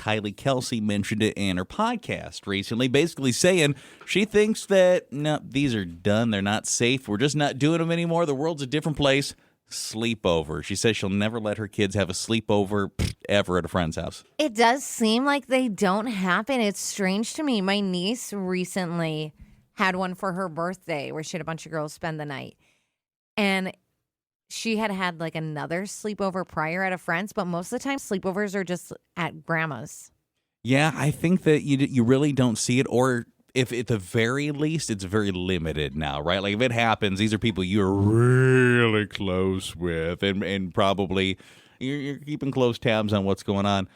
Kylie Kelsey mentioned it in her podcast recently, basically saying she thinks that, no, these are done. They're not safe. We're just not doing them anymore. The world's a different place. Sleepover. She says she'll never let her kids have a sleepover ever at a friend's house. It does seem like they don't happen. It's strange to me. My niece recently had one for her birthday where she had a bunch of girls spend the night. And she had like another sleepover prior at a friend's, but most of the time sleepovers are just at grandma's. Yeah, I think that you really don't see it, or if at the very least, it's very limited now, right? Like if it happens, these are people you're really close with, and probably you're keeping close tabs on what's going on.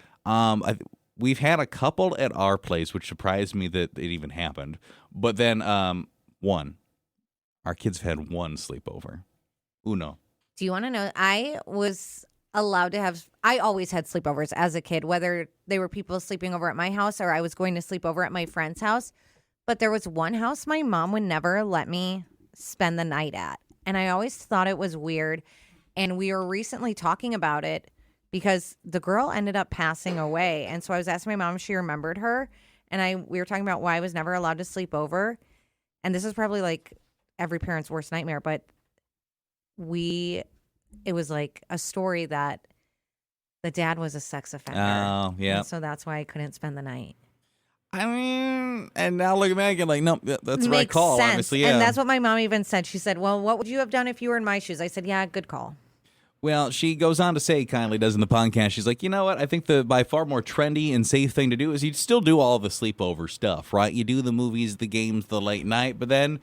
We've had a couple at our place, which surprised me that it even happened. But then our kids have had one sleepover. Uno. Do you want to know? I was allowed to have, I always had sleepovers as a kid, whether they were people sleeping over at my house or I was going to sleep over at my friend's house. But there was one house my mom would never let me spend the night at. And I always thought it was weird. And we were recently talking about it because the girl ended up passing away. And so I was asking my mom if she remembered her. And we were talking about why I was never allowed to sleep over. And this is probably like every parent's worst nightmare. But it was like a story that the dad was a sex offender. Oh, yeah. And so that's why I couldn't spend the night. I mean, and now look at Megan like, no, that's the right Makes call, sense. obviously. Yeah. And that's what my mom even said. She said, well, what would you have done if you were in my shoes? I said, yeah, good call. Well, she goes on to say, kindly does in the podcast, she's like, you know what? I think the by far more trendy and safe thing to do is you still do all the sleepover stuff, right? You do the movies, the games, the late night, but then,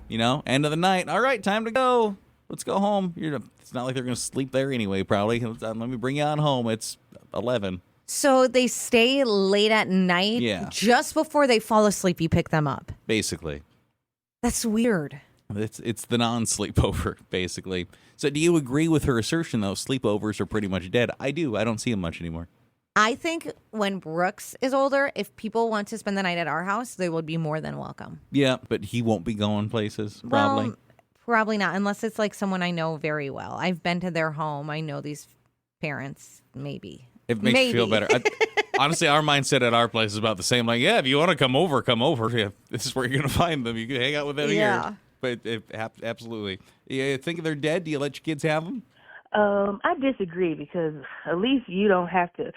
end of the night. All right, time to go. Let's go home. It's not like they're going to sleep there anyway, probably. Let me bring you on home. It's 11. So they stay late at night. Yeah. Just before they fall asleep, you pick them up. Basically. That's weird. It's the non-sleepover, basically. So do you agree with her assertion, though? Sleepovers are pretty much dead. I do. I don't see them much anymore. I think when Brooks is older, if people want to spend the night at our house, they would be more than welcome. Yeah, but he won't be going places, probably. Well, probably not, unless it's like someone I know very well. I've been to their home. I know these parents, maybe. It makes you feel better. Honestly, our mindset at our place is about the same. Like, yeah, if you want to come over, come over. Yeah, this is where you're going to find them. You can hang out with them here. But absolutely. You think they're dead? Do you let your kids have them? I disagree because at least you don't have to.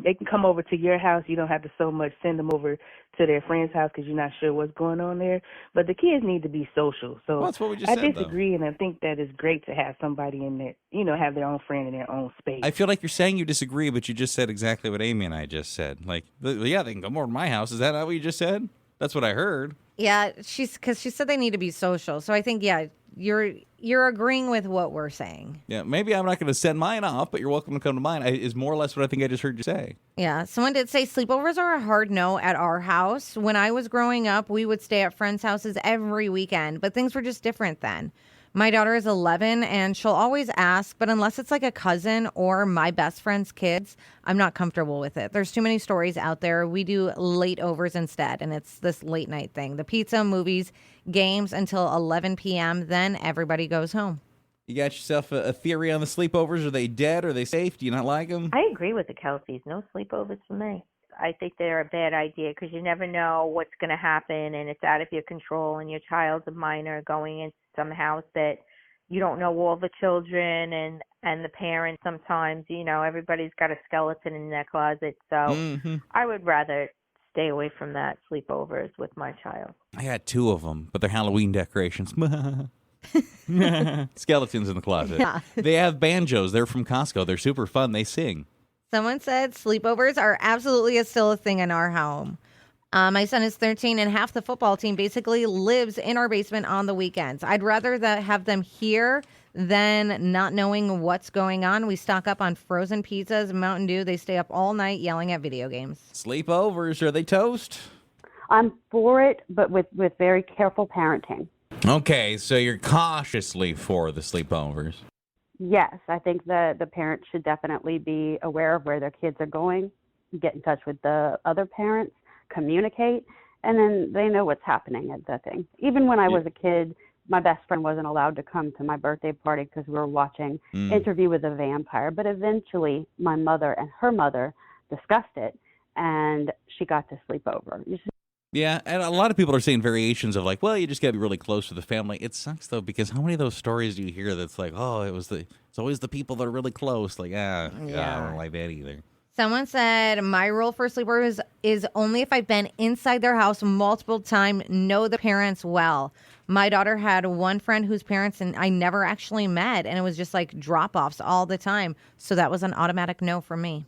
They can come over to your house. You don't have to so much send them over to their friend's house because you're not sure what's going on there. But the kids need to be social. So that's what we just I said, disagree, and I think that it's great to have somebody in there, have their own friend in their own space. I feel like you're saying you disagree, but you just said exactly what Amy and I just said. Like, yeah, they can come over to my house. Is that not what you just said? That's what I heard. Yeah, because she said they need to be social. So I think, yeah, you're agreeing with what we're saying. Yeah, maybe I'm not going to send mine off, but you're welcome to come to mine. Is more or less what I think I just heard you say. Yeah, someone did say sleepovers are a hard no at our house. When I was growing up, we would stay at friends' houses every weekend, but things were just different then. My daughter is 11, and she'll always ask, but unless it's like a cousin or my best friend's kids, I'm not comfortable with it. There's too many stories out there. We do late overs instead, and it's this late night thing. The pizza, movies, games until 11 p.m., then everybody goes home. You got yourself a theory on the sleepovers? Are they dead? Are they safe? Do you not like them? I agree with the Kelseys. No sleepovers for me. I think they're a bad idea because you never know what's going to happen, and it's out of your control, and your child's a minor going into some house that you don't know all the children and the parents. Sometimes, everybody's got a skeleton in their closet. So I would rather stay away from that sleepovers with my child. I had 2 of them, but they're Halloween decorations. Skeletons in the closet. Yeah. They have banjos. They're from Costco. They're super fun. They sing. Someone said sleepovers are absolutely still a thing in our home. My son is 13, and half the football team basically lives in our basement on the weekends. I'd rather have them here than not knowing what's going on. We stock up on frozen pizzas, Mountain Dew. They stay up all night yelling at video games. Sleepovers, are they toast? I'm for it, but with very careful parenting. Okay, so you're cautiously for the sleepovers. Yes, I think the parents should definitely be aware of where their kids are going, get in touch with the other parents, communicate, and then they know what's happening at the thing. Even when I was a kid, my best friend wasn't allowed to come to my birthday party because we were watching Interview with a Vampire. But eventually, my mother and her mother discussed it, and she got to sleep over. Yeah, and a lot of people are saying variations of like, well, you just got to be really close to the family. It sucks though, because how many of those stories do you hear that's like, oh, it's always the people that are really close. Like, I don't like that either. Someone said, my rule for sleepovers is only if I've been inside their house multiple times, know the parents well. My daughter had one friend whose parents and I never actually met, and it was just like drop-offs all the time. So that was an automatic no for me.